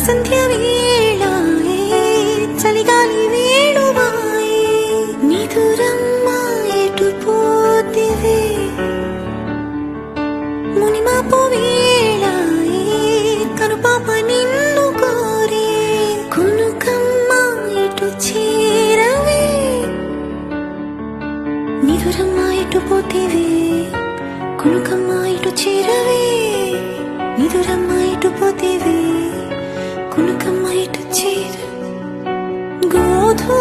సంధ్య వేళాయే చలిగాలి వేణువాయే నిదురమ్మ ఎటు పోతివే మునిమాపు వేళాయే కనుపాప నిన్ను కోరే కునుకమ్మ ఎటు చేరవే నిదురమ్మ ఎటు పోతివే కునుకమ్మ ఎటు చేరవే నిదురమ్మ ఎటు పోతివే కునుకమ్మ ఎటు చేర గోధుమ